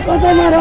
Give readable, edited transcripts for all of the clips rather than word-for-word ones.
কত মারা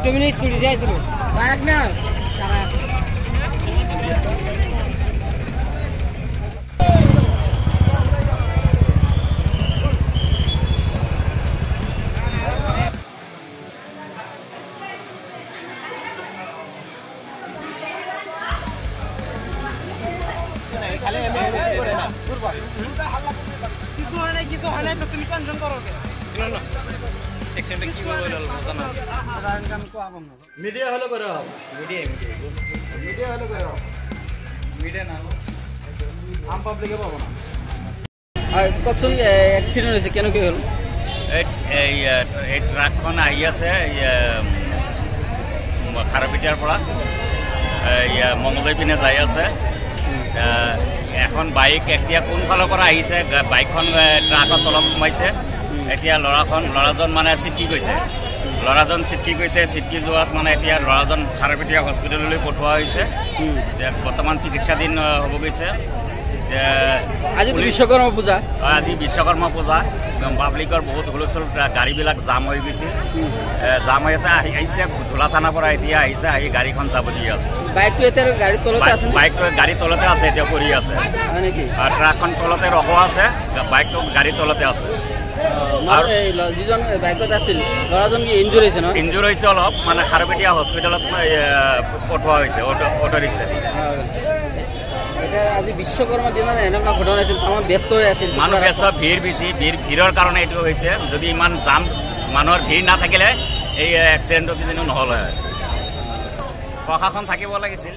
Minutes to realize it. Back now. Media hello karo. Media hello karo. Media na. Am public e pabo na. কতজন accident হয়েছে কেন কি হলো? এই ট্রাকখন আহি আছে খাৰাপিটাৰ পৰা মঙলদৈ পিনে যাই আছে। এখন বাইক এতিয়া কোনফালৰ পৰা আহিছে বাইকখন ট্ৰাকৰ তলত সোমাইছে। এতিয়া ল'ৰাজন মানে ছিটকি গৈছে। ল'ৰাজন ছিটকি গৈছে। ছিটকি যোৱাত মানে এতিয়া ল'ৰাজন খাৰাপিটিয়া হস্পিটেললৈ পঠোৱা হৈছে। বৰ্তমান চিকিৎসাধীন হ'ব গৈছে। আজি বিশ্বকৰ্মা পূজা। আজি বিশ্বকৰ্মা পূজা। পাব্লিকৰ বহুত হুলস্থুল, গাড়ীবিলাক জাম হৈ গৈছে। জাম হৈ আছে। আহিছে ধোলা থানাৰ পৰা এতিয়া আহিছে, আহি গাড়ীখন যাব দি আছে। বাইকটো এতিয়া গাড়ীৰ তলতে আছে। বাইকটো গাড়ীৰ তলতে আছে, এতিয়া পৰি আছে। আৰু ট্ৰাকখন তলতে ৰখোৱা আছে, বাইকটো গাড়ীৰ তলতে আছে। যিজন বাইকত আছিল ল'ৰাজন কি ইনজুৰ হৈছে ন? ইনজুৰ হৈছে অলপ, মানে খাৰপেটীয়া হস্পিটেলত পঠোৱা হৈছে অটো ৰিক্সা। এতিয়া আজি বিশ্বকৰ্মা দিনত এনেকুৱা ঘটনা আছিল, আমাৰ ব্যস্ত হৈ আছিল। মানুহ ব্যস্ত, ভিৰ বেছি। ভিৰৰ কাৰণে এইটো হৈছে। যদি ইমান জাম মানুহৰ ভিৰ নাথাকিলে এই এক্সিডেণ্টটো কিজানি নহ'ল হয়। প্ৰশাসন থাকিব লাগিছিল।